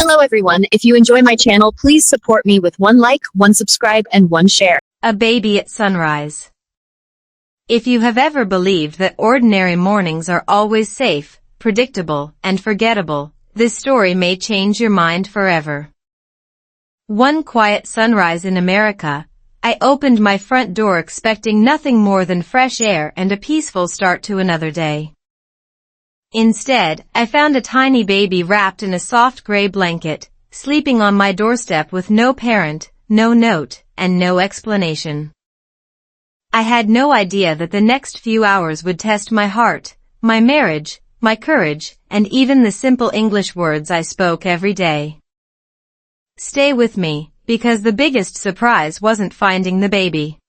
Hello everyone, if you enjoy my channel, please support me with one like, one subscribe, and one share. A baby at sunrise. If you have ever believed that ordinary mornings are always safe, predictable, and forgettable, this story may change your mind forever. One quiet sunrise in America, I opened my front door expecting nothing more than fresh air and a peaceful start to another day. Instead, I found a tiny baby wrapped in a soft gray blanket, sleeping on my doorstep with no parent, no note, and no explanation. I had no idea that the next few hours would test my heart, my marriage, my courage, and even the simple English words I spoke every day. Stay with me, because the biggest surprise wasn't finding the baby.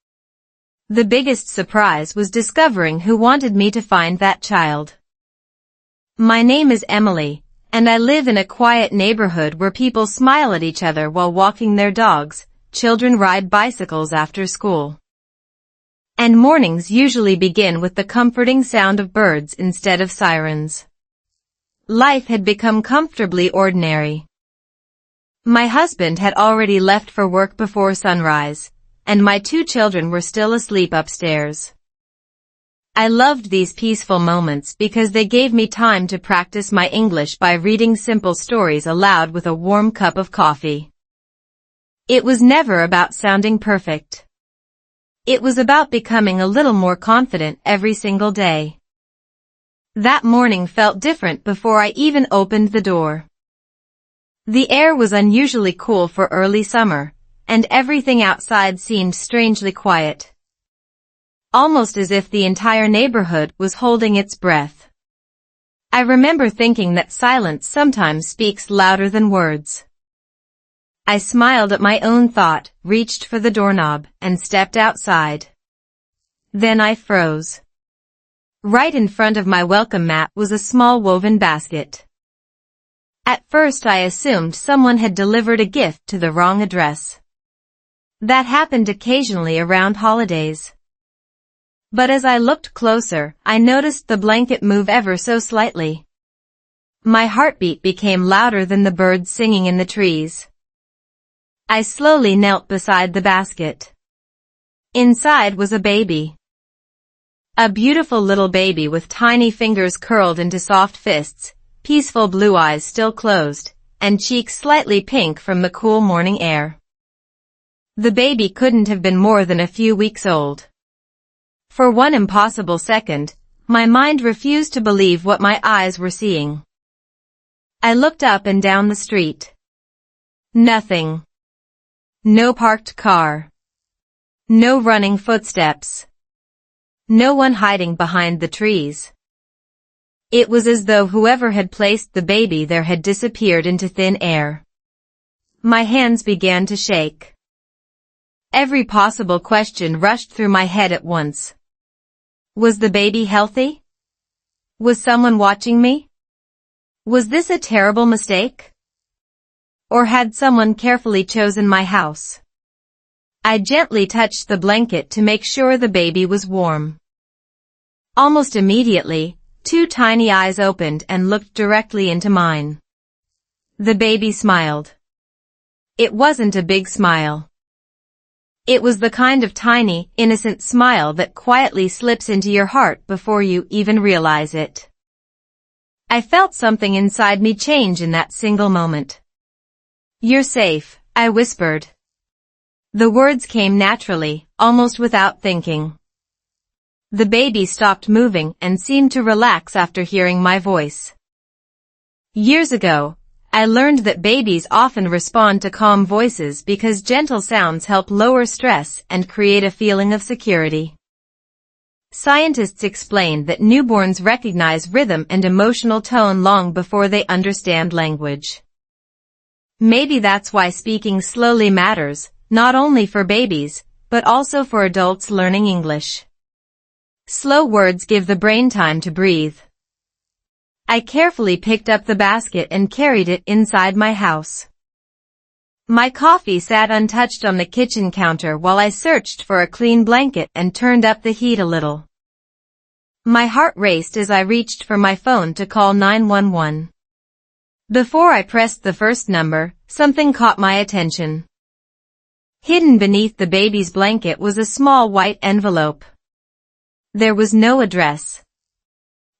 The biggest surprise was discovering who wanted me to find that child. My name is Emily, and I live in a quiet neighborhood where people smile at each other while walking their dogs, children ride bicycles after school. And mornings usually begin with the comforting sound of birds instead of sirens. Life had become comfortably ordinary. My husband had already left for work before sunrise, and my 2 children were still asleep upstairs. I loved these peaceful moments because they gave me time to practice my English by reading simple stories aloud with a warm cup of coffee. It was never about sounding perfect. It was about becoming a little more confident every single day. That morning felt different before I even opened the door. The air was unusually cool for early summer, and everything outside seemed strangely quiet. Almost as if the entire neighborhood was holding its breath. I remember thinking that silence sometimes speaks louder than words. I smiled at my own thought, reached for the doorknob, and stepped outside. Then I froze. Right in front of my welcome mat was a small woven basket. At first I assumed someone had delivered a gift to the wrong address. That happened occasionally around holidays. But as I looked closer, I noticed the blanket move ever so slightly. My heartbeat became louder than the birds singing in the trees. I slowly knelt beside the basket. Inside was a baby. A beautiful little baby with tiny fingers curled into soft fists, peaceful blue eyes still closed, and cheeks slightly pink from the cool morning air. The baby couldn't have been more than a few weeks old. For one impossible second, my mind refused to believe what my eyes were seeing. I looked up and down the street. Nothing. No parked car. No running footsteps. No one hiding behind the trees. It was as though whoever had placed the baby there had disappeared into thin air. My hands began to shake. Every possible question rushed through my head at once. Was the baby healthy? Was someone watching me? Was this a terrible mistake? Or had someone carefully chosen my house? I gently touched the blanket to make sure the baby was warm. Almost immediately, 2 tiny eyes opened and looked directly into mine. The baby smiled. It wasn't a big smile. It was the kind of tiny, innocent smile that quietly slips into your heart before you even realize it. I felt something inside me change in that single moment. "You're safe," I whispered. The words came naturally, almost without thinking. The baby stopped moving and seemed to relax after hearing my voice. Years ago, I learned that babies often respond to calm voices because gentle sounds help lower stress and create a feeling of security. Scientists explain that newborns recognize rhythm and emotional tone long before they understand language. Maybe that's why speaking slowly matters, not only for babies, but also for adults learning English. Slow words give the brain time to breathe. I carefully picked up the basket and carried it inside my house. My coffee sat untouched on the kitchen counter while I searched for a clean blanket and turned up the heat a little. My heart raced as I reached for my phone to call 911. Before I pressed the first number, something caught my attention. Hidden beneath the baby's blanket was a small white envelope. There was no address.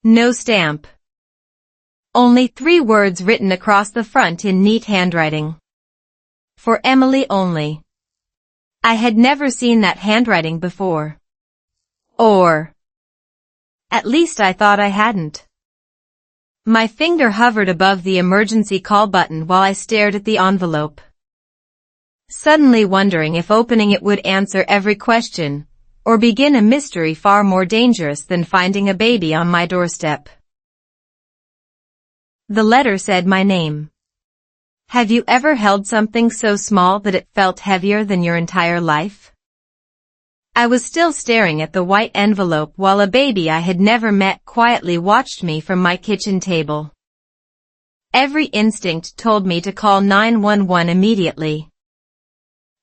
No stamp. Only 3 words written across the front in neat handwriting. For Emily only. I had never seen that handwriting before. Or at least I thought I hadn't. My finger hovered above the emergency call button while I stared at the envelope, suddenly wondering if opening it would answer every question, or begin a mystery far more dangerous than finding a baby on my doorstep. The letter said my name. Have you ever held something so small that it felt heavier than your entire life? I was still staring at the white envelope while a baby I had never met quietly watched me from my kitchen table. Every instinct told me to call 911 immediately.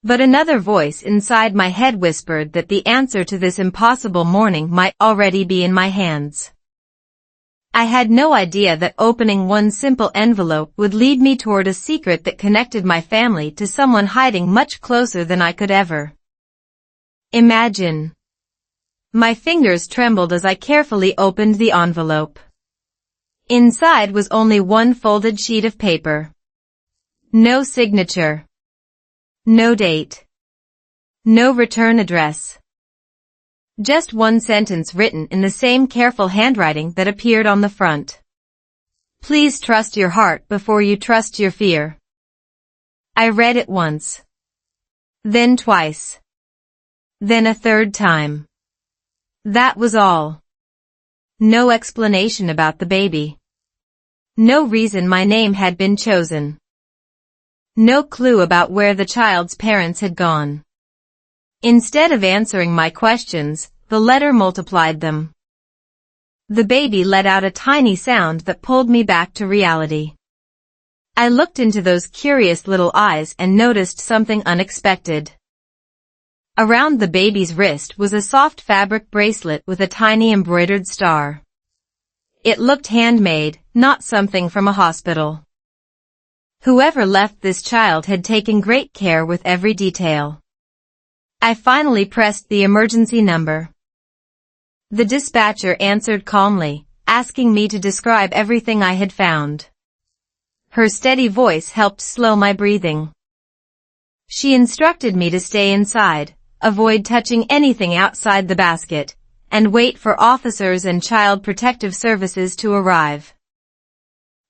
But another voice inside my head whispered that the answer to this impossible morning might already be in my hands. I had no idea that opening one simple envelope would lead me toward a secret that connected my family to someone hiding much closer than I could ever imagine. My fingers trembled as I carefully opened the envelope. Inside was only one folded sheet of paper. No signature. No date. No return address. Just one sentence written in the same careful handwriting that appeared on the front. Please trust your heart before you trust your fear. I read it once. Then twice. Then a third time. That was all. No explanation about the baby. No reason my name had been chosen. No clue about where the child's parents had gone. Instead of answering my questions, the letter multiplied them. The baby let out a tiny sound that pulled me back to reality. I looked into those curious little eyes and noticed something unexpected. Around the baby's wrist was a soft fabric bracelet with a tiny embroidered star. It looked handmade, not something from a hospital. Whoever left this child had taken great care with every detail. I finally pressed the emergency number. The dispatcher answered calmly, asking me to describe everything I had found. Her steady voice helped slow my breathing. She instructed me to stay inside, avoid touching anything outside the basket, and wait for officers and child protective services to arrive.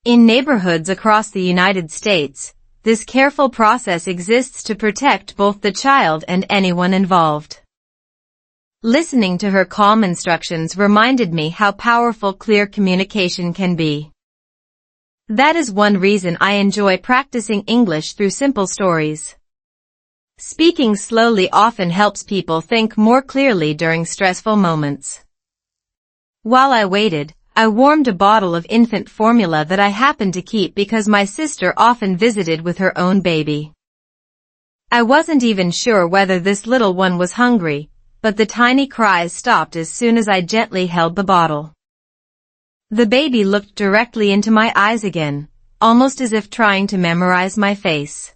In neighborhoods across the United States, this careful process exists to protect both the child and anyone involved. Listening to her calm instructions reminded me how powerful clear communication can be. That is one reason I enjoy practicing English through simple stories. Speaking slowly often helps people think more clearly during stressful moments. While I waited, I warmed a bottle of infant formula that I happened to keep because my sister often visited with her own baby. I wasn't even sure whether this little one was hungry, but the tiny cries stopped as soon as I gently held the bottle. The baby looked directly into my eyes again, almost as if trying to memorize my face.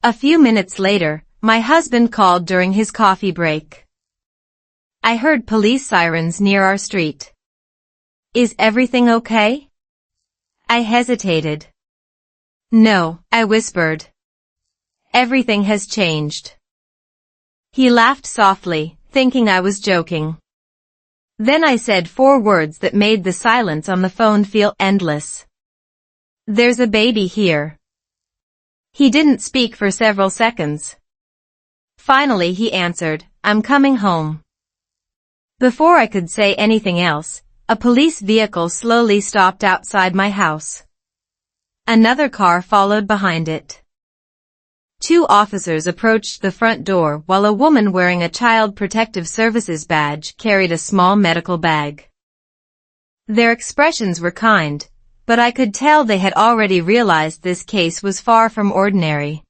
A few minutes later, my husband called during his coffee break. I heard police sirens near our street. Is everything okay? I hesitated. No, I whispered. Everything has changed. He laughed softly, thinking I was joking. Then I said 4 words that made the silence on the phone feel endless. There's a baby here. He didn't speak for several seconds. Finally he answered, I'm coming home. Before I could say anything else, a police vehicle slowly stopped outside my house. Another car followed behind it. 2 officers approached the front door while a woman wearing a Child Protective Services badge carried a small medical bag. Their expressions were kind, but I could tell they had already realized this case was far from ordinary.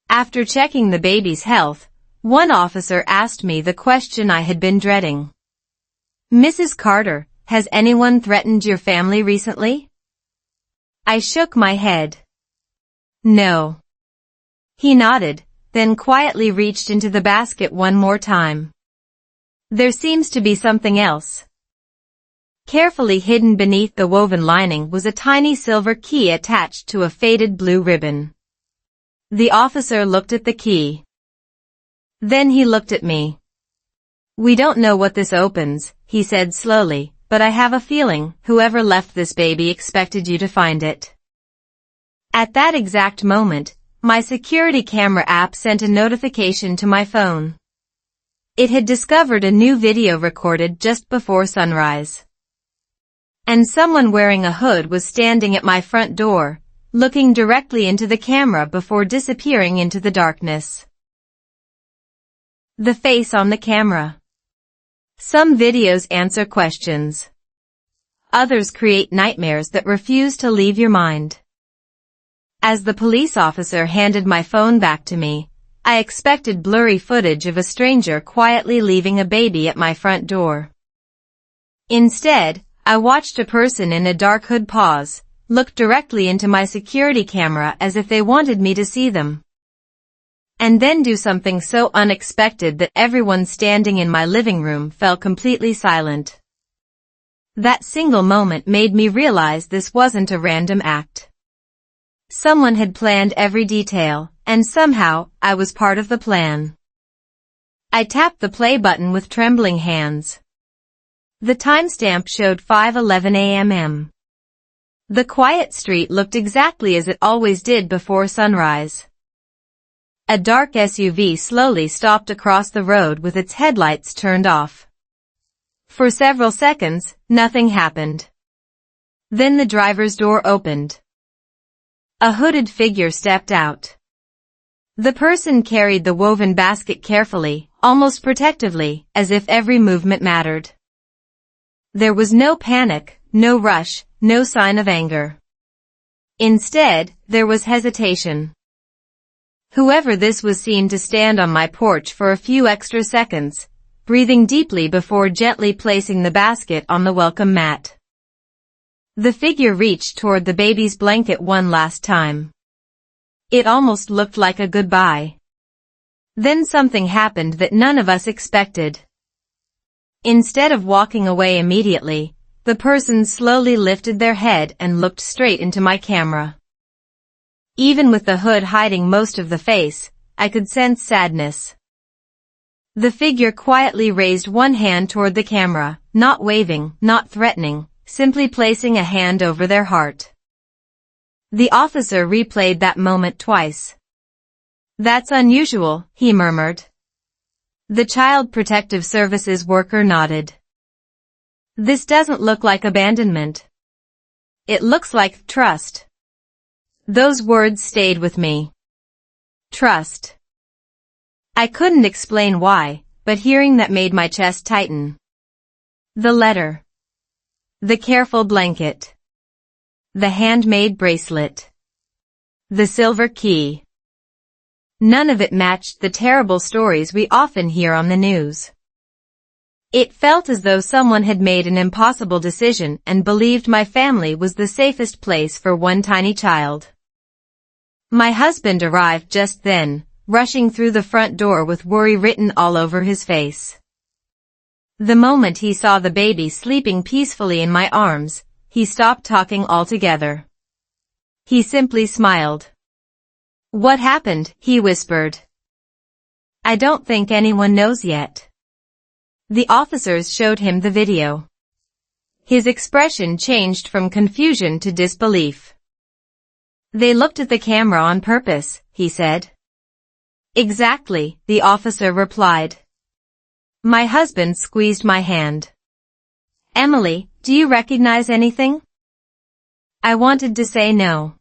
After checking the baby's health, one officer asked me the question I had been dreading. Mrs. Carter, has anyone threatened your family recently? I shook my head. No. He nodded, then quietly reached into the basket one more time. There seems to be something else. Carefully hidden beneath the woven lining was a tiny silver key attached to a faded blue ribbon. The officer looked at the key. Then he looked at me. "We don't know what this opens," he said slowly, "but I have a feeling whoever left this baby expected you to find it." At that exact moment, my security camera app sent a notification to my phone. It had discovered a new video recorded just before sunrise. And someone wearing a hood was standing at my front door, looking directly into the camera before disappearing into the darkness. The face on the camera. Some videos answer questions. Others create nightmares that refuse to leave your mind. As the police officer handed my phone back to me, I expected blurry footage of a stranger quietly leaving a baby at my front door. Instead, I watched a person in a dark hood pause, look directly into my security camera as if they wanted me to see them. And then do something so unexpected that everyone standing in my living room fell completely silent. That single moment made me realize this wasn't a random act. Someone had planned every detail, and somehow, I was part of the plan. I tapped the play button with trembling hands. The timestamp showed 5:11 a.m. The quiet street looked exactly as it always did before sunrise. A dark SUV slowly stopped across the road with its headlights turned off. For several seconds, nothing happened. Then the driver's door opened. A hooded figure stepped out. The person carried the woven basket carefully, almost protectively, as if every movement mattered. There was no panic, no rush, no sign of anger. Instead, there was hesitation. Whoever this was seemed to stand on my porch for a few extra seconds, breathing deeply before gently placing the basket on the welcome mat. The figure reached toward the baby's blanket one last time. It almost looked like a goodbye. Then something happened that none of us expected. Instead of walking away immediately, the person slowly lifted their head and looked straight into my camera. Even with the hood hiding most of the face, I could sense sadness. The figure quietly raised one hand toward the camera, not waving, not threatening, simply placing a hand over their heart. The officer replayed that moment twice. "That's unusual," he murmured. The Child Protective Services worker nodded. "This doesn't look like abandonment. It looks like trust." Those words stayed with me. Trust. I couldn't explain why, but hearing that made my chest tighten. The letter. The careful blanket. The handmade bracelet. The silver key. None of it matched the terrible stories we often hear on the news. It felt as though someone had made an impossible decision and believed my family was the safest place for one tiny child. My husband arrived just then, rushing through the front door with worry written all over his face. The moment he saw the baby sleeping peacefully in my arms, he stopped talking altogether. He simply smiled. "What happened?" he whispered. "I don't think anyone knows yet." The officers showed him the video. His expression changed from confusion to disbelief. "They looked at the camera on purpose," he said. "Exactly," the officer replied. My husband squeezed my hand. "Emily, do you recognize anything?" I wanted to say no.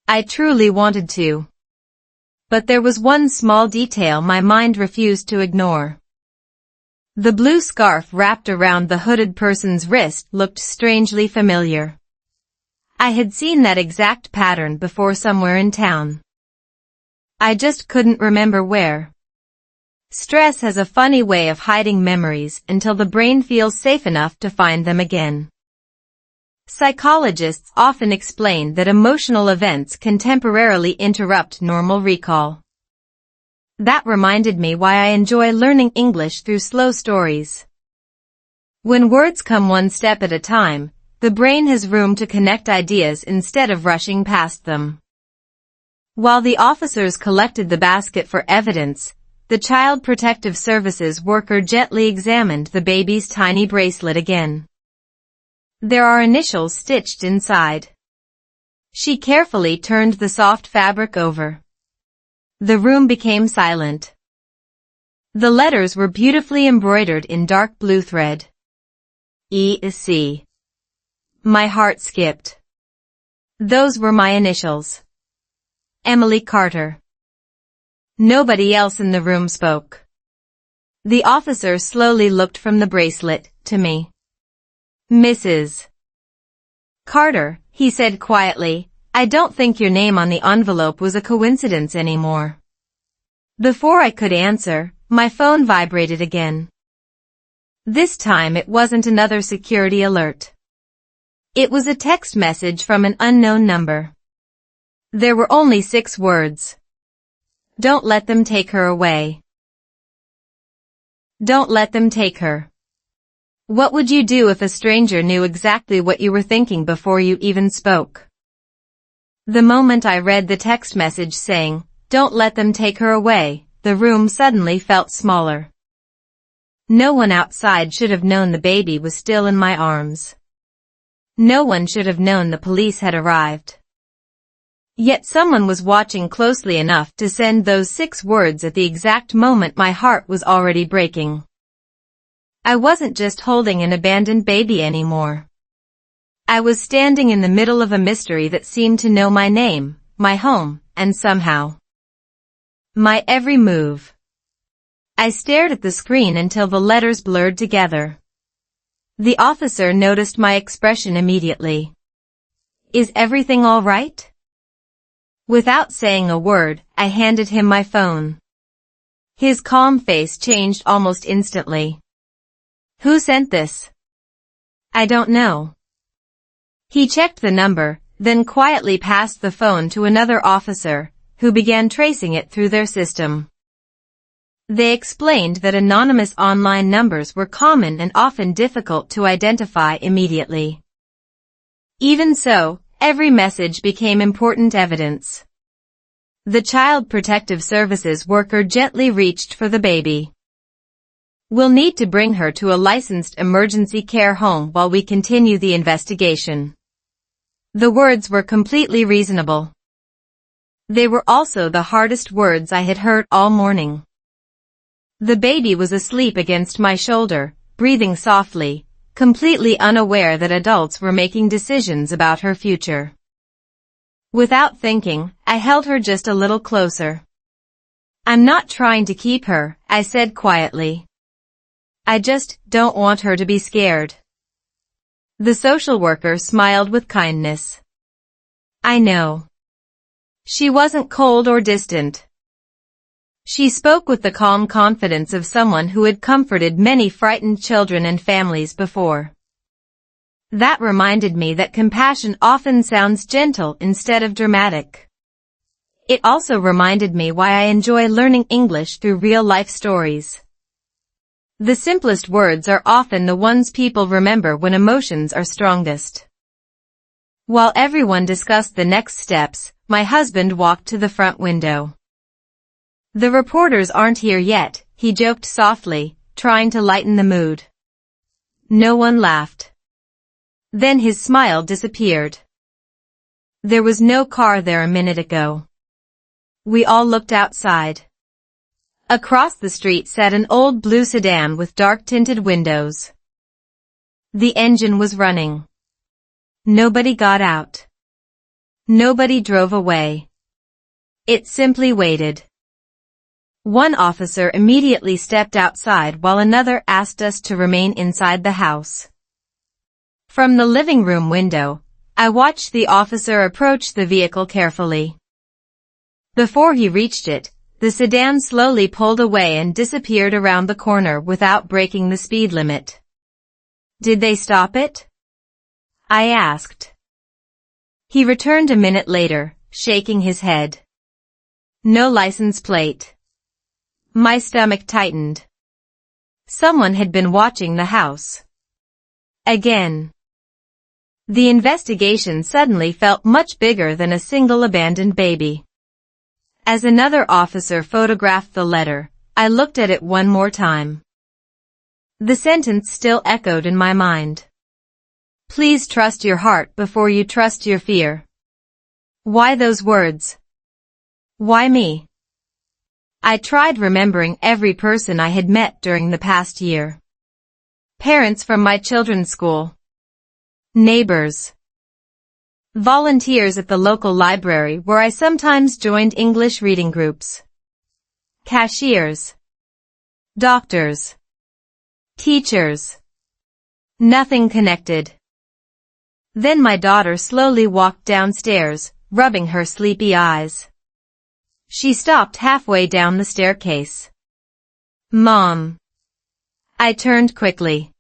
I truly wanted to. But there was one small detail my mind refused to ignore. The blue scarf wrapped around the hooded person's wrist looked strangely familiar. I had seen that exact pattern before somewhere in town. I just couldn't remember where. Stress has a funny way of hiding memories until the brain feels safe enough to find them again. Psychologists often explain that emotional events can temporarily interrupt normal recall. That reminded me why I enjoy learning English through slow stories. When words come one step at a time, the brain has room to connect ideas instead of rushing past them. While the officers collected the basket for evidence, the Child Protective Services worker gently examined the baby's tiny bracelet again. There are initials stitched inside. She carefully turned the soft fabric over. The room became silent. The letters were beautifully embroidered in dark blue thread. E.C. My heart skipped. Those were my initials. Emily Carter. Nobody else in the room spoke. The officer slowly looked from the bracelet to me. Mrs. Carter, he said quietly, I don't think your name on the envelope was a coincidence anymore. Before I could answer, my phone vibrated again. This time it wasn't another security alert. It was a text message from an unknown number. There were only 6 words. Don't let them take her away. Don't let them take her. What would you do if a stranger knew exactly what you were thinking before you even spoke? The moment I read the text message saying, don't let them take her away, the room suddenly felt smaller. No one outside should have known the baby was still in my arms. No one should have known the police had arrived. Yet someone was watching closely enough to send those 6 words at the exact moment my heart was already breaking. I wasn't just holding an abandoned baby anymore. I was standing in the middle of a mystery that seemed to know my name, my home, and somehow my every move. I stared at the screen until the letters blurred together. The officer noticed my expression immediately. Is everything all right? Without saying a word, I handed him my phone. His calm face changed almost instantly. Who sent this? I don't know. He checked the number, then quietly passed the phone to another officer, who began tracing it through their system. They explained that anonymous online numbers were common and often difficult to identify immediately. Even so, every message became important evidence. The Child Protective Services worker gently reached for the baby. We'll need to bring her to a licensed emergency care home while we continue the investigation. The words were completely reasonable. They were also the hardest words I had heard all morning. The baby was asleep against my shoulder, breathing softly, completely unaware that adults were making decisions about her future. Without thinking, I held her just a little closer. I'm not trying to keep her, I said quietly. I just don't want her to be scared. The social worker smiled with kindness. I know. She wasn't cold or distant. She spoke with the calm confidence of someone who had comforted many frightened children and families before. That reminded me that compassion often sounds gentle instead of dramatic. It also reminded me why I enjoy learning English through real-life stories. The simplest words are often the ones people remember when emotions are strongest. While everyone discussed the next steps, my husband walked to the front window. The reporters aren't here yet, he joked softly, trying to lighten the mood. No one laughed. Then his smile disappeared. There was no car there a minute ago. We all looked outside. Across the street sat an old blue sedan with dark-tinted windows. The engine was running. Nobody got out. Nobody drove away. It simply waited. One officer immediately stepped outside while another asked us to remain inside the house. From the living room window, I watched the officer approach the vehicle carefully. Before he reached it, the sedan slowly pulled away and disappeared around the corner without breaking the speed limit. Did they stop it? I asked. He returned a minute later, shaking his head. No license plate. My stomach tightened. Someone had been watching the house. Again. The investigation suddenly felt much bigger than a single abandoned baby. As another officer photographed the letter, I looked at it one more time. The sentence still echoed in my mind. Please trust your heart before you trust your fear. Why those words? Why me? I tried remembering every person I had met during the past year. Parents from my children's school. Neighbors. Volunteers at the local library where I sometimes joined English reading groups. Cashiers. Doctors. Teachers. Nothing connected. Then my daughter slowly walked downstairs, rubbing her sleepy eyes. She stopped halfway down the staircase. Mom. I turned quickly.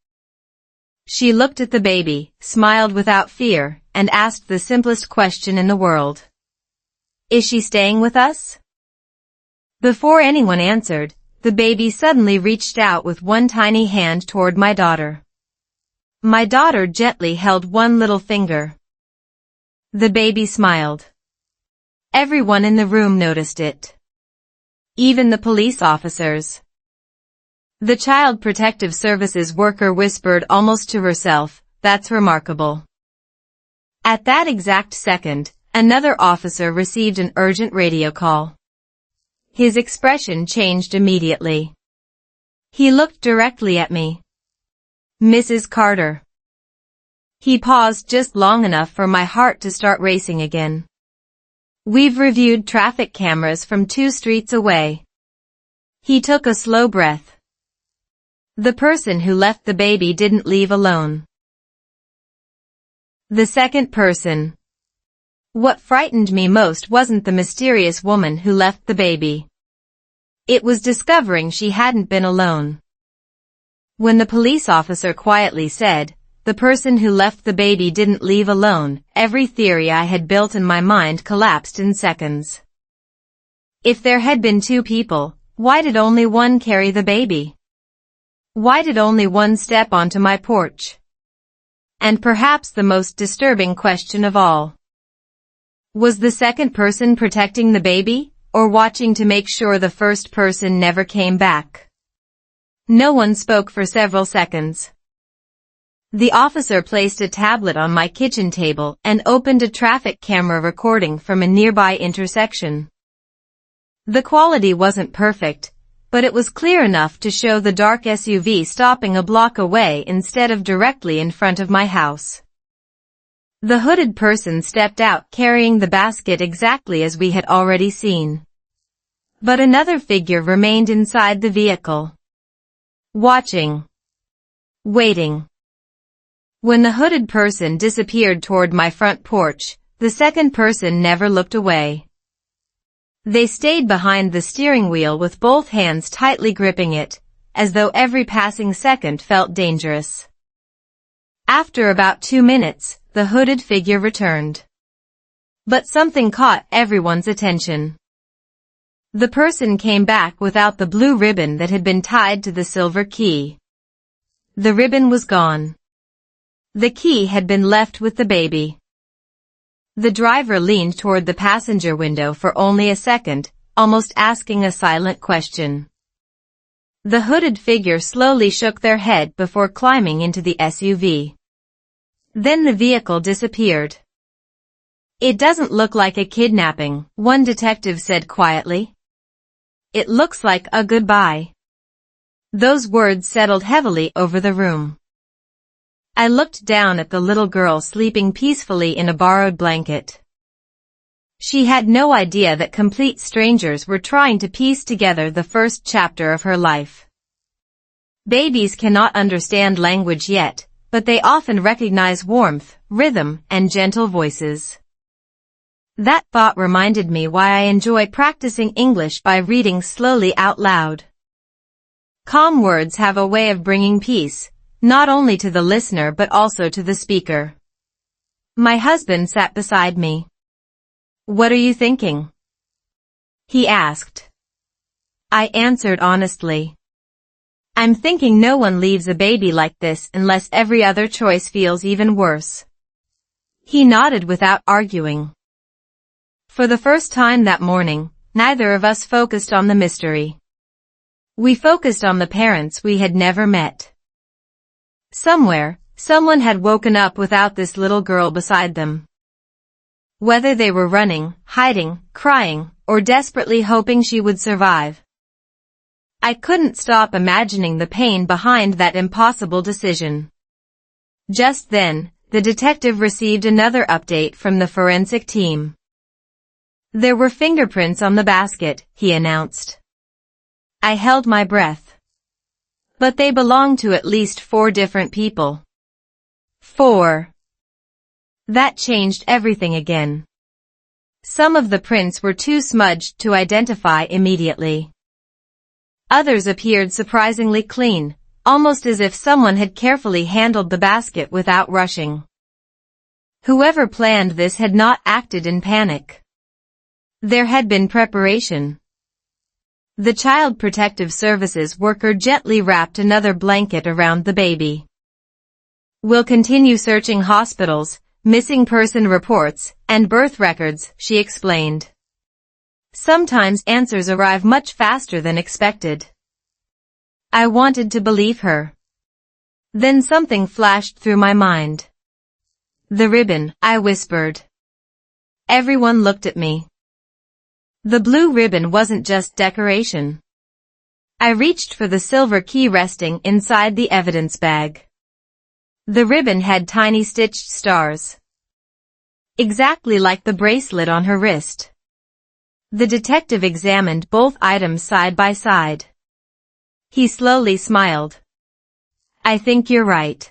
She looked at the baby, smiled without fear, and asked the simplest question in the world. Is she staying with us? Before anyone answered, the baby suddenly reached out with one tiny hand toward my daughter. My daughter gently held one little finger. The baby smiled. Everyone in the room noticed it. Even the police officers. The Child Protective Services worker whispered almost to herself, "That's remarkable." At that exact second, another officer received an urgent radio call. His expression changed immediately. He looked directly at me. Mrs. Carter. He paused just long enough for my heart to start racing again. We've reviewed traffic cameras from 2 streets away. He took a slow breath. The person who left the baby didn't leave alone. The second person. What frightened me most wasn't the mysterious woman who left the baby. It was discovering she hadn't been alone. When the police officer quietly said, "The person who left the baby didn't leave alone," every theory I had built in my mind collapsed in seconds. If there had been 2 people, why did only one carry the baby? Why did only one step onto my porch? And perhaps the most disturbing question of all. Was the second person protecting the baby, or watching to make sure the first person never came back? No one spoke for several seconds. The officer placed a tablet on my kitchen table and opened a traffic camera recording from a nearby intersection. The quality wasn't perfect, but it was clear enough to show the dark SUV stopping a block away instead of directly in front of my house. The hooded person stepped out carrying the basket exactly as we had already seen. But another figure remained inside the vehicle. Watching. Waiting. When the hooded person disappeared toward my front porch, the second person never looked away. They stayed behind the steering wheel with both hands tightly gripping it, as though every passing second felt dangerous. After about 2 minutes, the hooded figure returned. But something caught everyone's attention. The person came back without the blue ribbon that had been tied to the silver key. The ribbon was gone. The key had been left with the baby. The driver leaned toward the passenger window for only a second, almost asking a silent question. The hooded figure slowly shook their head before climbing into the SUV. Then the vehicle disappeared. "It doesn't look like a kidnapping," one detective said quietly. "It looks like a goodbye." Those words settled heavily over the room. I looked down at the little girl sleeping peacefully in a borrowed blanket. She had no idea that complete strangers were trying to piece together the first chapter of her life. Babies cannot understand language yet, but they often recognize warmth, rhythm, and gentle voices. That thought reminded me why I enjoy practicing English by reading slowly out loud. Calm words have a way of bringing peace, not only to the listener but also to the speaker. My husband sat beside me. "What are you thinking?" he asked. I answered honestly. "I'm thinking no one leaves a baby like this unless every other choice feels even worse." He nodded without arguing. For the first time that morning, neither of us focused on the mystery. We focused on the parents we had never met. Somewhere, someone had woken up without this little girl beside them. Whether they were running, hiding, crying, or desperately hoping she would survive. I couldn't stop imagining the pain behind that impossible decision. Just then, the detective received another update from the forensic team. "There were fingerprints on the basket," he announced. I held my breath. But they belonged to at least 4 different people. 4. That changed everything again. Some of the prints were too smudged to identify immediately. Others appeared surprisingly clean, almost as if someone had carefully handled the basket without rushing. Whoever planned this had not acted in panic. There had been preparation. The Child Protective Services worker gently wrapped another blanket around the baby. "We'll continue searching hospitals, missing person reports, and birth records," she explained. "Sometimes answers arrive much faster than expected." I wanted to believe her. Then something flashed through my mind. "The ribbon," I whispered. Everyone looked at me. The blue ribbon wasn't just decoration. I reached for the silver key resting inside the evidence bag. The ribbon had tiny stitched stars. Exactly like the bracelet on her wrist. The detective examined both items side by side. He slowly smiled. "I think you're right."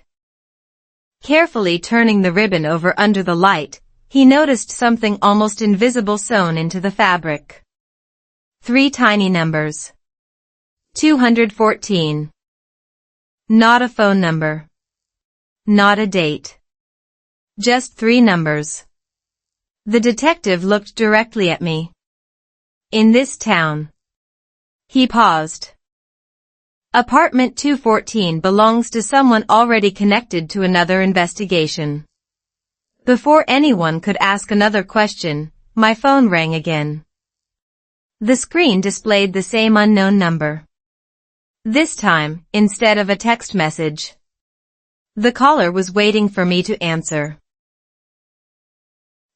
Carefully turning the ribbon over under the light, he noticed something almost invisible sewn into the fabric. 3 tiny numbers. 214. Not a phone number. Not a date. Just 3 numbers. The detective looked directly at me. "In this town." He paused. "Apartment 214 belongs to someone already connected to another investigation." Before anyone could ask another question, my phone rang again. The screen displayed the same unknown number. This time, instead of a text message, the caller was waiting for me to answer.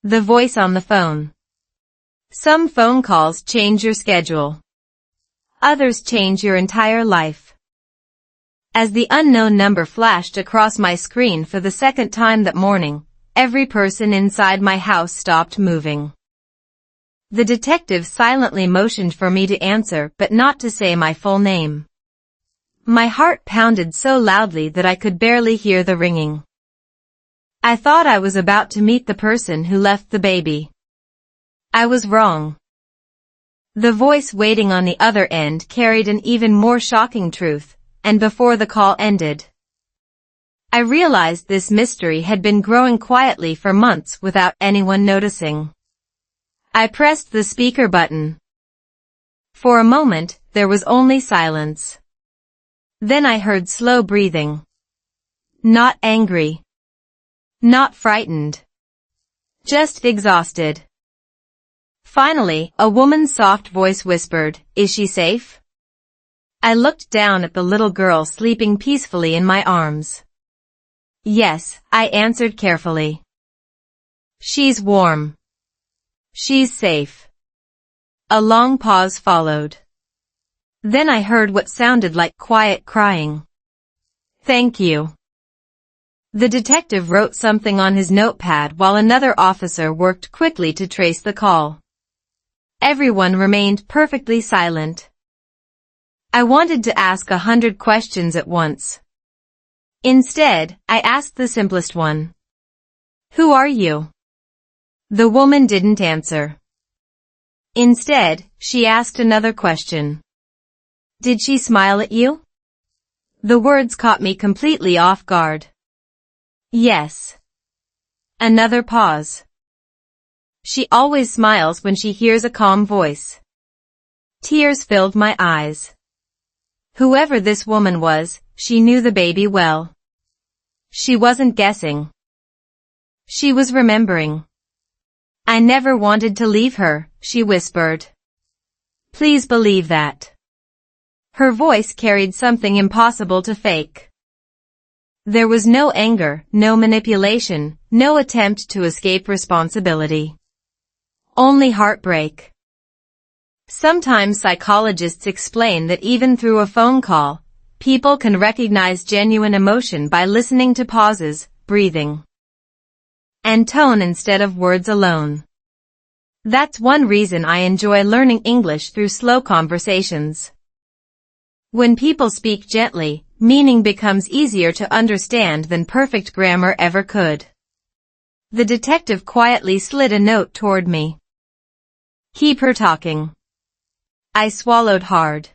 The voice on the phone. "Some phone calls change your schedule. Others change your entire life." As the unknown number flashed across my screen for the second time that morning, every person inside my house stopped moving. The detective silently motioned for me to answer but not to say my full name. My heart pounded so loudly that I could barely hear the ringing. I thought I was about to meet the person who left the baby. I was wrong. The voice waiting on the other end carried an even more shocking truth, and before the call ended, I realized this mystery had been growing quietly for months without anyone noticing. I pressed the speaker button. For a moment, there was only silence. Then I heard slow breathing. Not angry. Not frightened. Just exhausted. Finally, a woman's soft voice whispered, "Is she safe?" I looked down at the little girl sleeping peacefully in my arms. "Yes," I answered carefully. "She's warm. She's safe." A long pause followed. Then I heard what sounded like quiet crying. "Thank you." The detective wrote something on his notepad while another officer worked quickly to trace the call. Everyone remained perfectly silent. I wanted to ask 100 questions at once. Instead, I asked the simplest one. "Who are you?" The woman didn't answer. Instead, she asked another question. "Did she smile at you?" The words caught me completely off guard. "Yes." Another pause. She always smiles when she hears a calm voice. Tears filled my eyes. Whoever this woman was, she knew the baby well. She wasn't guessing. She was remembering. I never wanted to leave her, she whispered. Please believe that. Her voice carried something impossible to fake. There was no anger, no manipulation, no attempt to escape responsibility. Only heartbreak. Sometimes psychologists explain that even through a phone call, people can recognize genuine emotion by listening to pauses, breathing, and tone instead of words alone. That's one reason I enjoy learning English through slow conversations. When people speak gently, meaning becomes easier to understand than perfect grammar ever could. The detective quietly slid a note toward me. Keep her talking. I swallowed hard.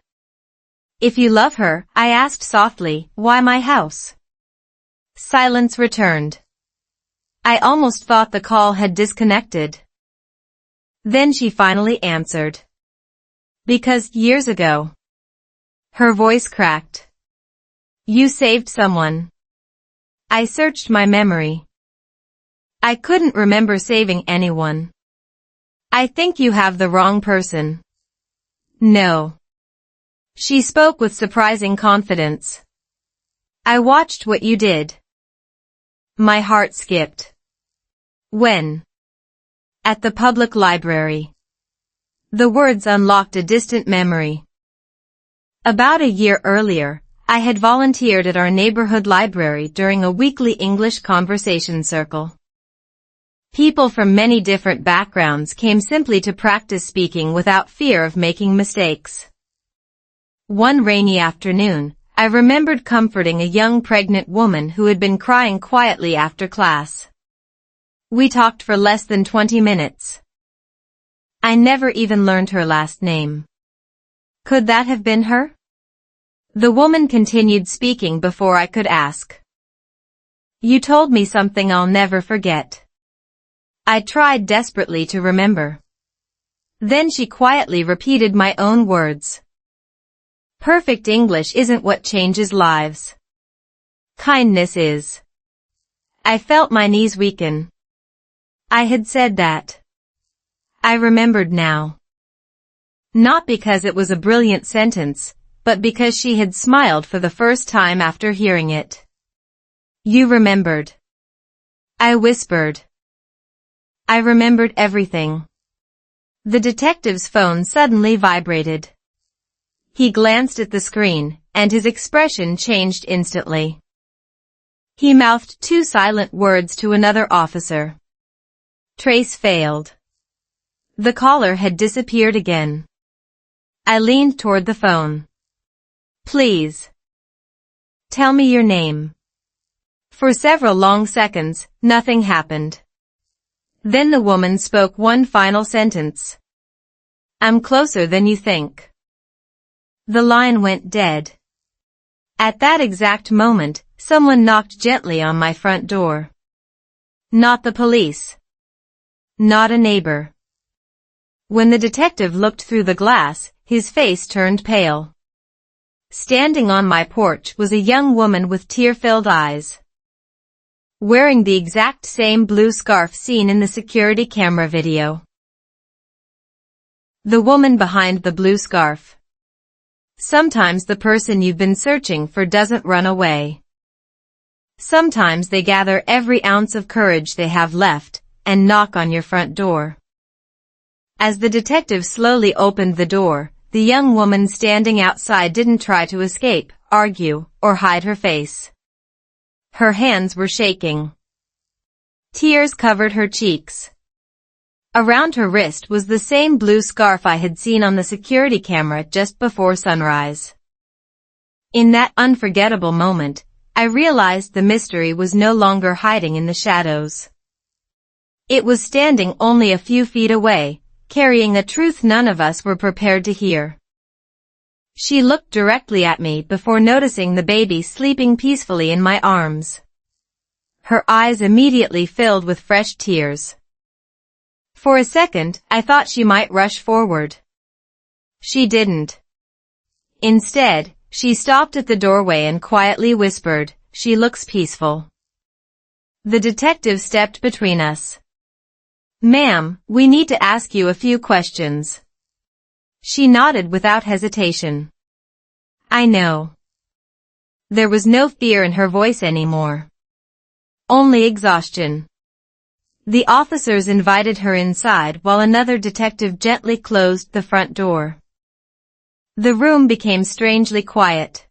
If you love her, I asked softly, why my house? Silence returned. I almost thought the call had disconnected. Then she finally answered. Because years ago. Her voice cracked. You saved someone. I searched my memory. I couldn't remember saving anyone. I think you have the wrong person. No. She spoke with surprising confidence. I watched what you did. My heart skipped. When? At the public library. The words unlocked a distant memory. About a year earlier, I had volunteered at our neighborhood library during a weekly English conversation circle. People from many different backgrounds came simply to practice speaking without fear of making mistakes. One rainy afternoon, I remembered comforting a young pregnant woman who had been crying quietly after class. We talked for less than 20 minutes. I never even learned her last name. Could that have been her? The woman continued speaking before I could ask. You told me something I'll never forget. I tried desperately to remember. Then she quietly repeated my own words. Perfect English isn't what changes lives. Kindness is. I felt my knees weaken. I had said that. I remembered now. Not because it was a brilliant sentence, but because she had smiled for the first time after hearing it. You remembered. I whispered. I remembered everything. The detective's phone suddenly vibrated. He glanced at the screen, and his expression changed instantly. He mouthed two silent words to another officer. Trace failed. The caller had disappeared again. I leaned toward the phone. Please. Tell me your name. For several long seconds, nothing happened. Then the woman spoke one final sentence. I'm closer than you think. The line went dead. At that exact moment, someone knocked gently on my front door. Not the police. Not a neighbor. When the detective looked through the glass, his face turned pale. Standing on my porch was a young woman with tear-filled eyes, wearing the exact same blue scarf seen in the security camera video. The woman behind the blue scarf. Sometimes the person you've been searching for doesn't run away. Sometimes they gather every ounce of courage they have left and knock on your front door. As the detective slowly opened the door, the young woman standing outside didn't try to escape, argue, or hide her face. Her hands were shaking. Tears covered her cheeks. Around her wrist was the same blue scarf I had seen on the security camera just before sunrise. In that unforgettable moment, I realized the mystery was no longer hiding in the shadows. It was standing only a few feet away, carrying a truth none of us were prepared to hear. She looked directly at me before noticing the baby sleeping peacefully in my arms. her eyes immediately filled with fresh tears. For a second, I thought she might rush forward. She didn't. Instead, she stopped at the doorway and quietly whispered, "She looks peaceful." The detective stepped between us. "Ma'am, we need to ask you a few questions." She nodded without hesitation. "I know." There was no fear in her voice anymore. Only exhaustion. The officers invited her inside while another detective gently closed the front door. The room became strangely quiet.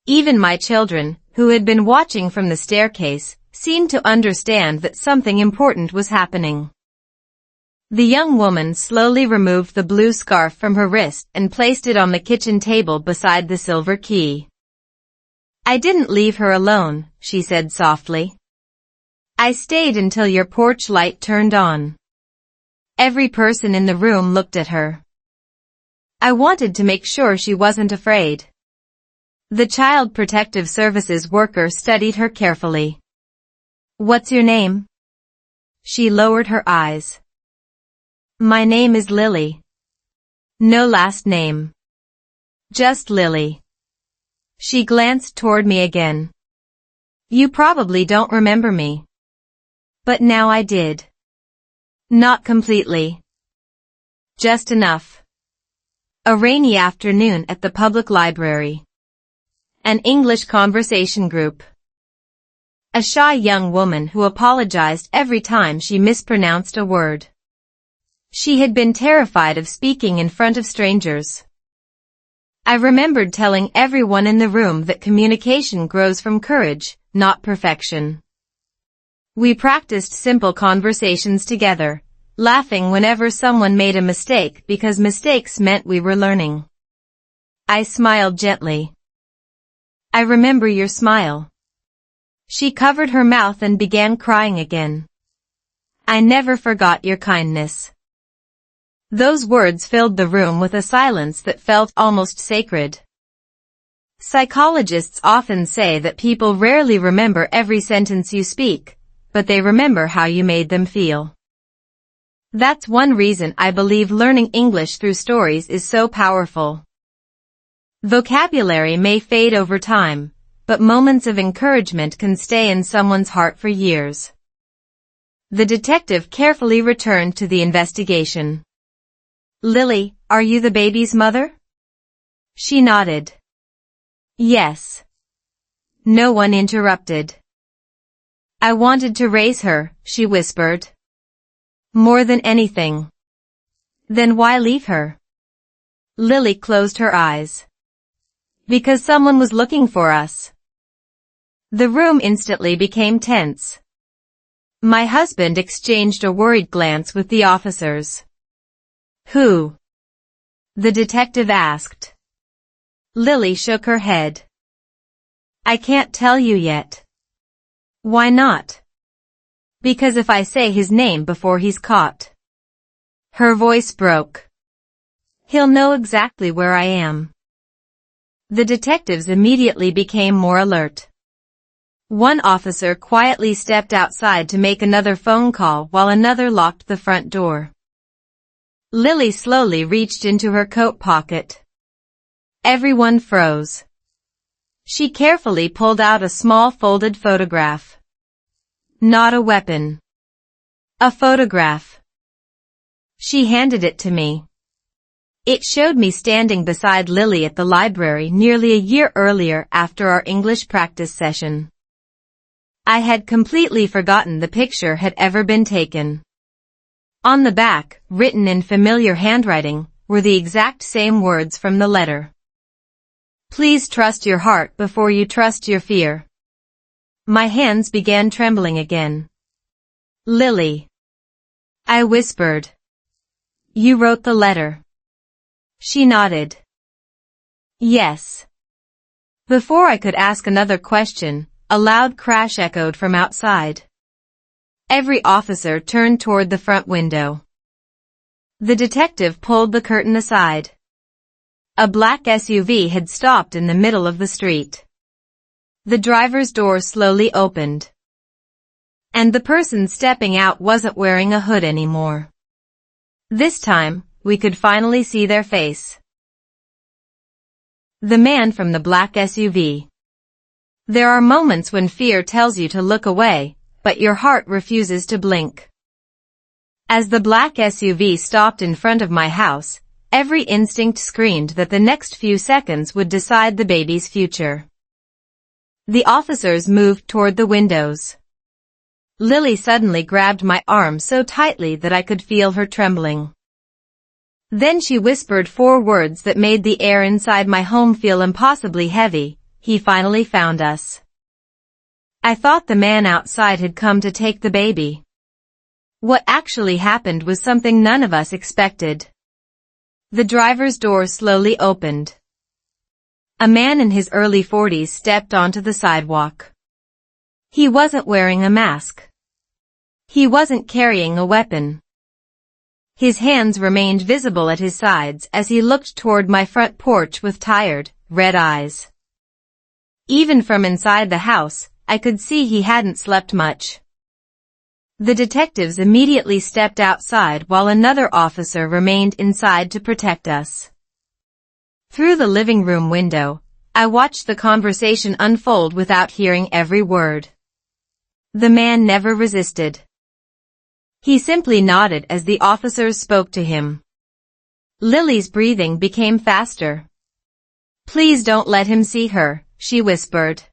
Even my children, who had been watching from the staircase, seemed to understand that something important was happening. The young woman slowly removed the blue scarf from her wrist and placed it on the kitchen table beside the silver key. "I didn't leave her alone," she said softly. "I stayed until your porch light turned on." Every person in the room looked at her. I wanted to make sure she wasn't afraid. The Child Protective Services worker studied her carefully. "What's your name?" She lowered her eyes. "My name is Lily." "No last name." "Just Lily." She glanced toward me again. "You probably don't remember me." But now I did. Not completely. Just enough. A rainy afternoon at the public library. An English conversation group. A shy young woman who apologized every time she mispronounced a word. She had been terrified of speaking in front of strangers. I remembered telling everyone in the room that communication grows from courage, not perfection. We practiced simple conversations together, laughing whenever someone made a mistake because mistakes meant we were learning. I smiled gently. "I remember your smile." She covered her mouth and began crying again. "I never forgot your kindness." Those words filled the room with a silence that felt almost sacred. Psychologists often say that people rarely remember every sentence you speak, but they remember how you made them feel. That's one reason I believe learning English through stories is so powerful. Vocabulary may fade over time, but moments of encouragement can stay in someone's heart for years. The detective carefully returned to the investigation. "Lily, are you the baby's mother?" She nodded. "Yes." No one interrupted. "I wanted to raise her," she whispered. "More than anything." "Then why leave her?" Lily closed her eyes. "Because someone was looking for us." The room instantly became tense. My husband exchanged a worried glance with the officers. "Who?" the detective asked. Lily shook her head. "I can't tell you yet." "Why not?" "Because if I say his name before he's caught." Her voice broke. "He'll know exactly where I am." The detectives immediately became more alert. One officer quietly stepped outside to make another phone call while another locked the front door. Lily slowly reached into her coat pocket. Everyone froze. She carefully pulled out a small folded photograph. Not a weapon. A photograph. She handed it to me. It showed me standing beside Lily at the library nearly a year earlier after our English practice session. I had completely forgotten the picture had ever been taken. On the back, written in familiar handwriting, were the exact same words from the letter. "Please trust your heart before you trust your fear." My hands began trembling again. "Lily," I whispered. "You wrote the letter." She nodded. "Yes." Before I could ask another question, a loud crash echoed from outside. Every officer turned toward the front window. The detective pulled the curtain aside. A black SUV had stopped in the middle of the street. The driver's door slowly opened. And the person stepping out wasn't wearing a hood anymore. This time, we could finally see their face. The man from the black SUV. There are moments when fear tells you to look away, but your heart refuses to blink. As the black SUV stopped in front of my house, every instinct screamed that the next few seconds would decide the baby's future. The officers moved toward the windows. Lily suddenly grabbed my arm so tightly that I could feel her trembling. Then she whispered 4 words that made the air inside my home feel impossibly heavy. He finally found us. I thought the man outside had come to take the baby. What actually happened was something none of us expected. The driver's door slowly opened. A man in his early 40s stepped onto the sidewalk. He wasn't wearing a mask. He wasn't carrying a weapon. His hands remained visible at his sides as he looked toward my front porch with tired, red eyes. Even from inside the house, I could see he hadn't slept much. The detectives immediately stepped outside while another officer remained inside to protect us. Through the living room window, I watched the conversation unfold without hearing every word. The man never resisted. He simply nodded as the officers spoke to him. Lily's breathing became faster. "Please don't let him see her," she whispered.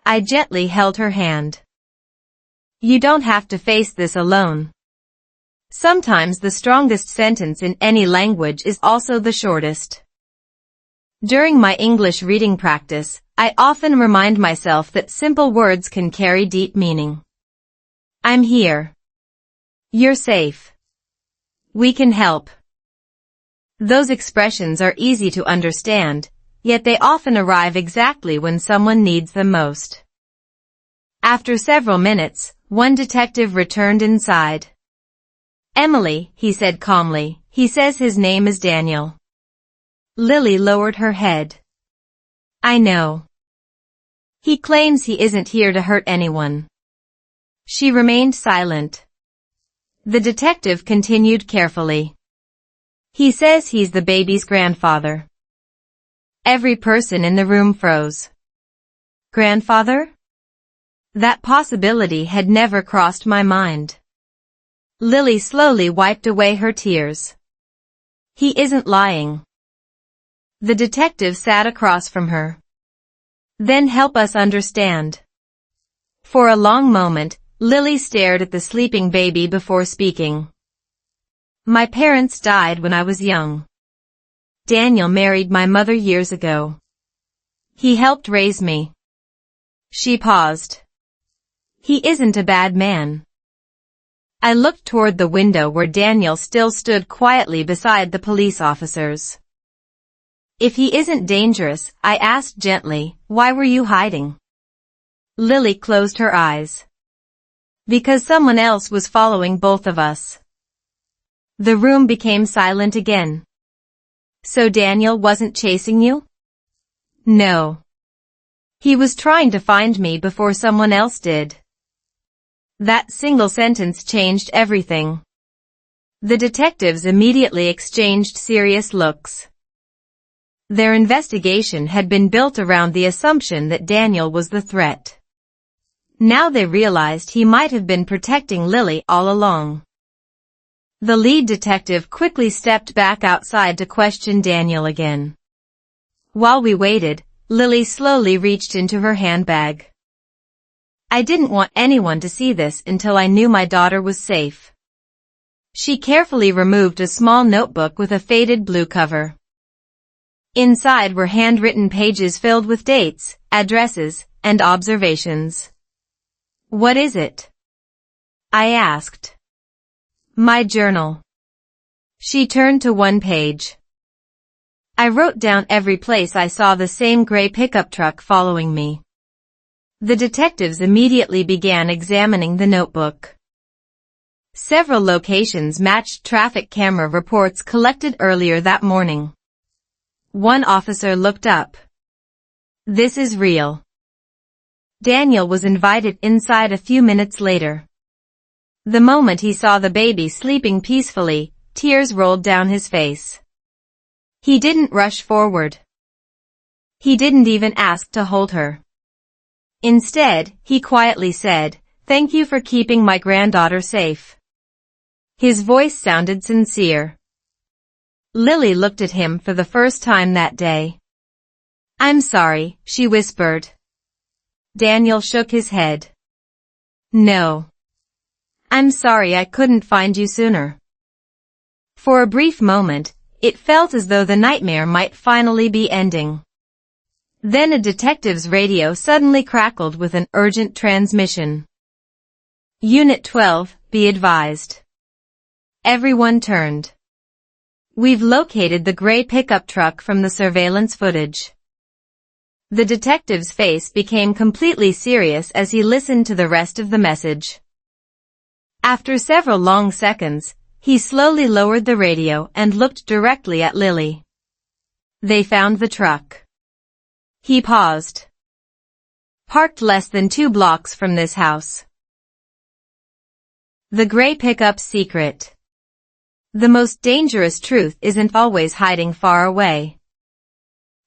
I gently held her hand. "You don't have to face this alone." Sometimes the strongest sentence in any language is also the shortest. During my English reading practice, I often remind myself that simple words can carry deep meaning. I'm here. You're safe. We can help. Those expressions are easy to understand, yet they often arrive exactly when someone needs them most. After several minutes, one detective returned inside. "Emily," he said calmly, "he says his name is Daniel." Lily lowered her head. "I know. He claims he isn't here to hurt anyone." She remained silent. The detective continued carefully. "He says he's the baby's grandfather." Every person in the room froze. Grandfather? That possibility had never crossed my mind. Lily slowly wiped away her tears. "He isn't lying." The detective sat across from her. "Then help us understand." For a long moment, Lily stared at the sleeping baby before speaking. "My parents died when I was young. Daniel married my mother years ago. He helped raise me." She paused. "He isn't a bad man." I looked toward the window where Daniel still stood quietly beside the police officers. "If he isn't dangerous," I asked gently, "why were you hiding?" Lily closed her eyes. "Because someone else was following both of us." The room became silent again. "So Daniel wasn't chasing you?" "No. He was trying to find me before someone else did." That single sentence changed everything. The detectives immediately exchanged serious looks. Their investigation had been built around the assumption that Daniel was the threat. Now they realized he might have been protecting Lily all along. The lead detective quickly stepped back outside to question Daniel again. While we waited, Lily slowly reached into her handbag. "I didn't want anyone to see this until I knew my daughter was safe." She carefully removed a small notebook with a faded blue cover. Inside were handwritten pages filled with dates, addresses, and observations. "What is it?" I asked. "My journal." She turned to one page. I wrote down every place I saw the same gray pickup truck following me. The detectives immediately began examining the notebook. Several locations matched traffic camera reports collected earlier that morning. One officer looked up. "This is real." Daniel was invited inside a few minutes later. The moment he saw the baby sleeping peacefully, tears rolled down his face. He didn't rush forward. He didn't even ask to hold her. Instead, he quietly said, "Thank you for keeping my granddaughter safe." His voice sounded sincere. Lily looked at him for the first time that day. "I'm sorry," she whispered. Daniel shook his head. "No. I'm sorry I couldn't find you sooner." For a brief moment, it felt as though the nightmare might finally be ending. Then a detective's radio suddenly crackled with an urgent transmission. "Unit 12, be advised." Everyone turned. "We've located the gray pickup truck from the surveillance footage." The detective's face became completely serious as he listened to the rest of the message. After several long seconds, he slowly lowered the radio and looked directly at Lily. "They found the truck." He paused. "Parked less than 2 blocks from this house." The gray pickup's secret. The most dangerous truth isn't always hiding far away.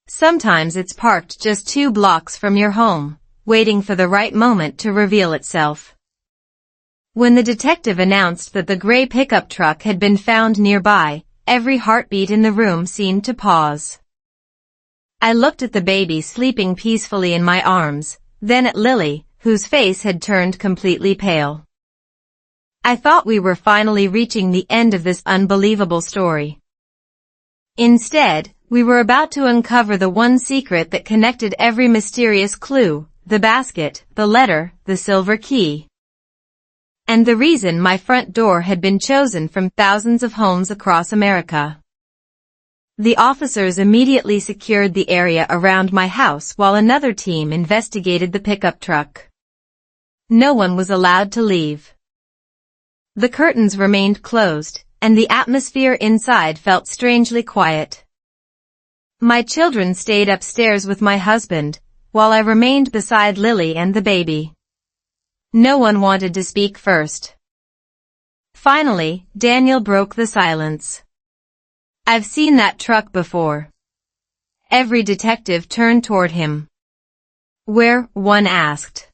Sometimes it's parked just 2 blocks from your home, waiting for the right moment to reveal itself. When the detective announced that the gray pickup truck had been found nearby, every heartbeat in the room seemed to pause. I looked at the baby sleeping peacefully in my arms, then at Lily, whose face had turned completely pale. I thought we were finally reaching the end of this unbelievable story. Instead, we were about to uncover the one secret that connected every mysterious clue, the basket, the letter, the silver key. And the reason my front door had been chosen from thousands of homes across America. The officers immediately secured the area around my house while another team investigated the pickup truck. No one was allowed to leave. The curtains remained closed, and the atmosphere inside felt strangely quiet. My children stayed upstairs with my husband, while I remained beside Lily and the baby. No one wanted to speak first. Finally, Daniel broke the silence. "I've seen that truck before." Every detective turned toward him. "Where?" one asked.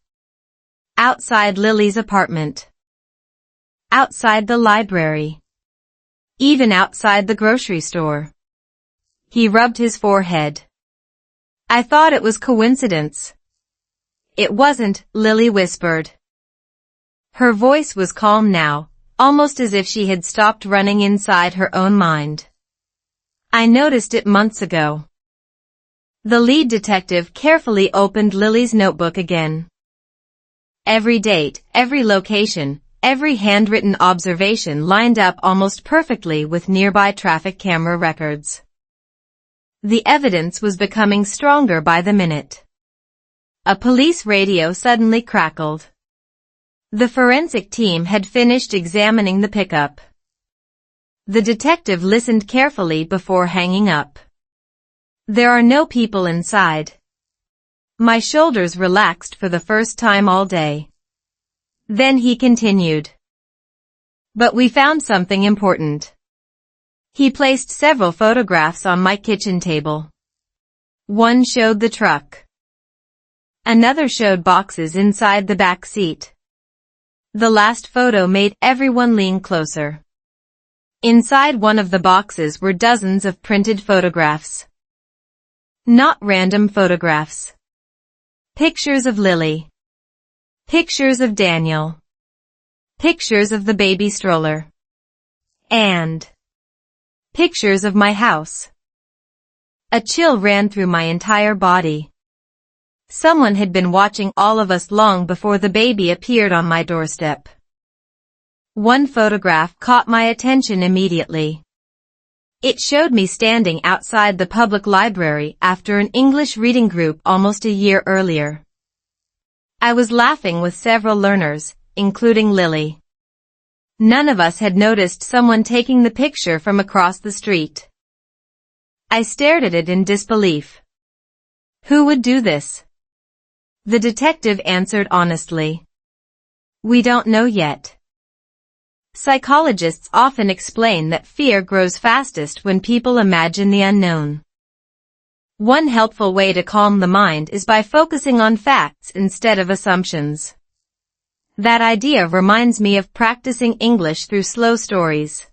"Outside Lily's apartment. Outside the library. Even outside the grocery store." He rubbed his forehead. "I thought it was coincidence." "It wasn't," Lily whispered. Her voice was calm now, almost as if she had stopped running inside her own mind. "I noticed it months ago." The lead detective carefully opened Lily's notebook again. Every date, every location, every handwritten observation lined up almost perfectly with nearby traffic camera records. The evidence was becoming stronger by the minute. A police radio suddenly crackled. The forensic team had finished examining the pickup. The detective listened carefully before hanging up. "There are no people inside." My shoulders relaxed for the first time all day. Then he continued. "But we found something important." He placed several photographs on my kitchen table. One showed the truck. Another showed boxes inside the back seat. The last photo made everyone lean closer. Inside one of the boxes were dozens of printed photographs. Not random photographs. Pictures of Lily. Pictures of Daniel. Pictures of the baby stroller. And pictures of my house. A chill ran through my entire body. Someone had been watching all of us long before the baby appeared on my doorstep. One photograph caught my attention immediately. It showed me standing outside the public library after an English reading group almost a year earlier. I was laughing with several learners, including Lily. None of us had noticed someone taking the picture from across the street. I stared at it in disbelief. Who would do this? The detective answered honestly. We don't know yet. Psychologists often explain that fear grows fastest when people imagine the unknown. One helpful way to calm the mind is by focusing on facts instead of assumptions. That idea reminds me of practicing English through slow stories.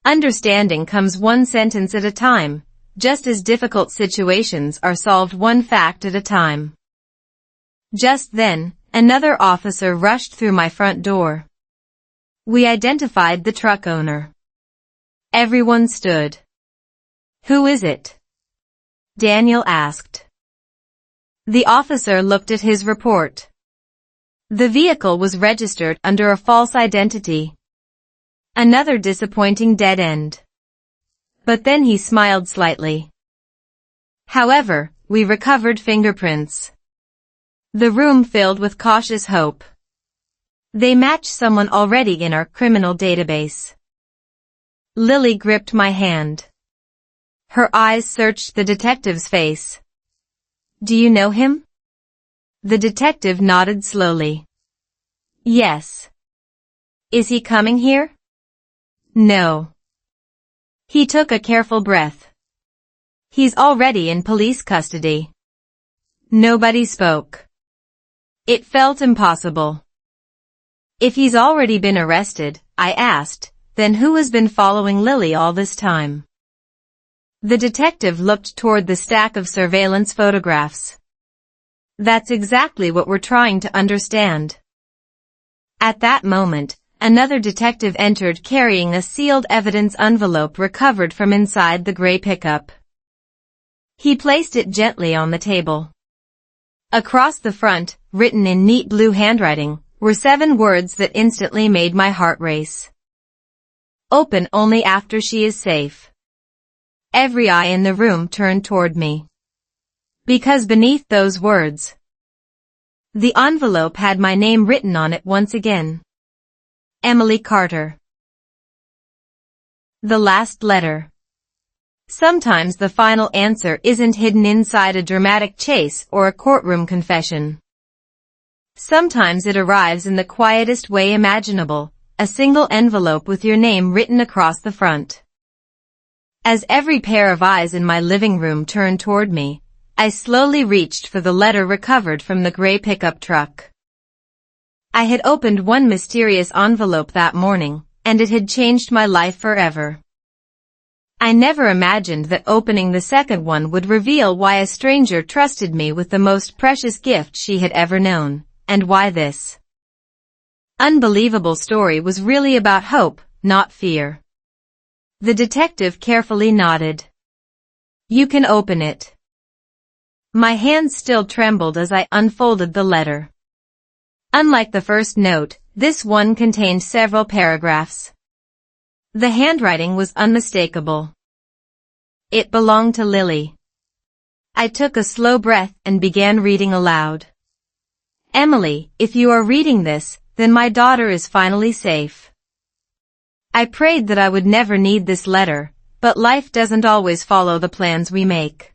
Understanding comes one sentence at a time, just as difficult situations are solved one fact at a time. Just then, another officer rushed through my front door. We identified the truck owner. Everyone stood. Who is it? Daniel asked. The officer looked at his report. The vehicle was registered under a false identity. Another disappointing dead end. But then he smiled slightly. However, we recovered fingerprints. The room filled with cautious hope. They match someone already in our criminal database. Lily gripped my hand. Her eyes searched the detective's face. Do you know him? The detective nodded slowly. Yes. Is he coming here? No. He took a careful breath. He's already in police custody. Nobody spoke. It felt impossible. If he's already been arrested, I asked, then who has been following Lily all this time? The detective looked toward the stack of surveillance photographs. That's exactly what we're trying to understand. At that moment, another detective entered carrying a sealed evidence envelope recovered from inside the gray pickup. He placed it gently on the table. Across the front, written in neat blue handwriting, were 7 words that instantly made my heart race. Open only after she is safe. Every eye in the room turned toward me. Because beneath those words, the envelope had my name written on it once again. Emily Carter. The last letter. Sometimes the final answer isn't hidden inside a dramatic chase or a courtroom confession. Sometimes it arrives in the quietest way imaginable, a single envelope with your name written across the front. As every pair of eyes in my living room turned toward me, I slowly reached for the letter recovered from the gray pickup truck. I had opened one mysterious envelope that morning, and it had changed my life forever. I never imagined that opening the second one would reveal why a stranger trusted me with the most precious gift she had ever known, and why this unbelievable story was really about hope, not fear. The detective carefully nodded. You can open it. My hands still trembled as I unfolded the letter. Unlike the first note, this one contained several paragraphs. The handwriting was unmistakable. It belonged to Lily. I took a slow breath and began reading aloud. Emily, if you are reading this, then my daughter is finally safe. I prayed that I would never need this letter, but life doesn't always follow the plans we make.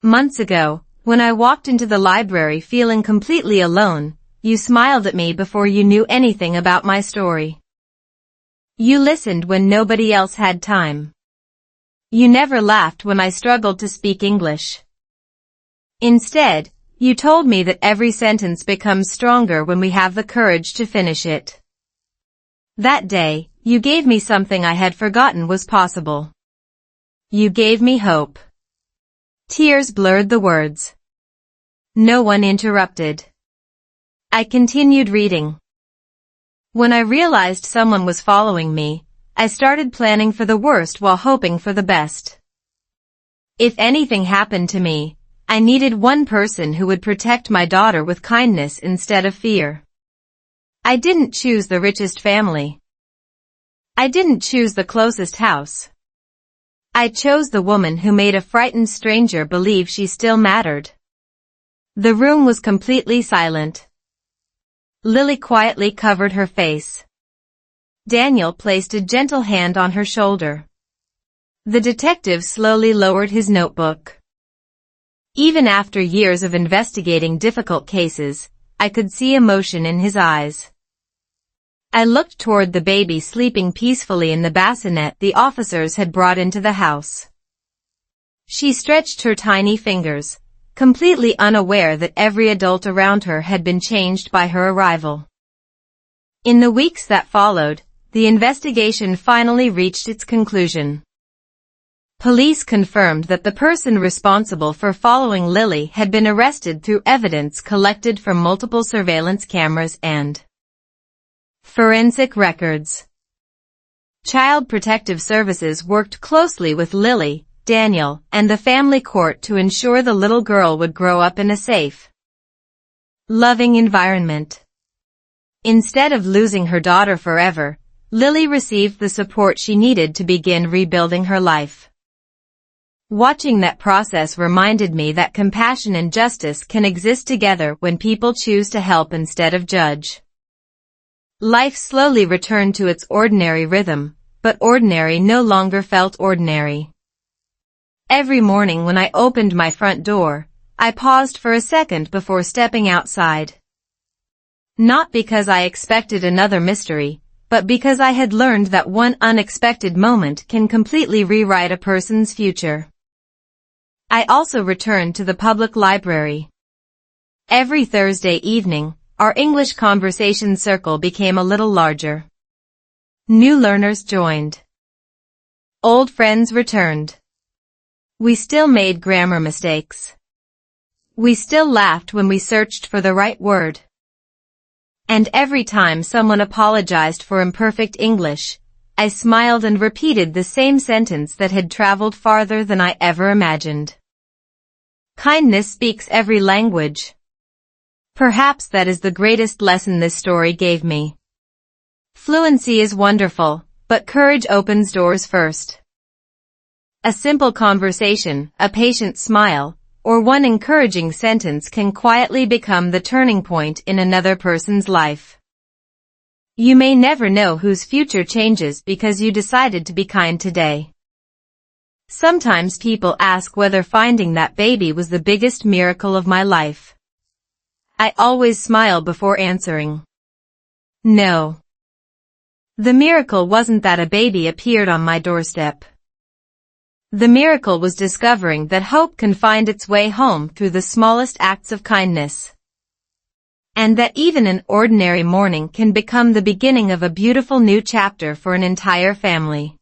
Months ago, when I walked into the library feeling completely alone, you smiled at me before you knew anything about my story. You listened when nobody else had time. You never laughed when I struggled to speak English. Instead, you told me that every sentence becomes stronger when we have the courage to finish it. That day, you gave me something I had forgotten was possible. You gave me hope. Tears blurred the words. No one interrupted. I continued reading. When I realized someone was following me, I started planning for the worst while hoping for the best. If anything happened to me, I needed one person who would protect my daughter with kindness instead of fear. I didn't choose the richest family. I didn't choose the closest house. I chose the woman who made a frightened stranger believe she still mattered. The room was completely silent. Lily quietly covered her face. Daniel placed a gentle hand on her shoulder. The detective slowly lowered his notebook. Even after years of investigating difficult cases, I could see emotion in his eyes. I looked toward the baby sleeping peacefully in the bassinet the officers had brought into the house. She stretched her tiny fingers, completely unaware that every adult around her had been changed by her arrival. In the weeks that followed, the investigation finally reached its conclusion. Police confirmed that the person responsible for following Lily had been arrested through evidence collected from multiple surveillance cameras and forensic records. Child Protective Services worked closely with Lily, Daniel, and the family court to ensure the little girl would grow up in a safe, loving environment. Instead of losing her daughter forever, Lily received the support she needed to begin rebuilding her life. Watching that process reminded me that compassion and justice can exist together when people choose to help instead of judge. Life slowly returned to its ordinary rhythm, but ordinary no longer felt ordinary. Every morning when I opened my front door, I paused for a second before stepping outside. Not because I expected another mystery, but because I had learned that one unexpected moment can completely rewrite a person's future. I also returned to the public library. Every Thursday evening, our English conversation circle became a little larger. New learners joined. Old friends returned. We still made grammar mistakes. We still laughed when we searched for the right word. And every time someone apologized for imperfect English, I smiled and repeated the same sentence that had traveled farther than I ever imagined. Kindness speaks every language. Perhaps that is the greatest lesson this story gave me. Fluency is wonderful, but courage opens doors first. A simple conversation, a patient smile, or one encouraging sentence can quietly become the turning point in another person's life. You may never know whose future changes because you decided to be kind today. Sometimes people ask whether finding that baby was the biggest miracle of my life. I always smile before answering. No. The miracle wasn't that a baby appeared on my doorstep. The miracle was discovering that hope can find its way home through the smallest acts of kindness. And that even an ordinary morning can become the beginning of a beautiful new chapter for an entire family.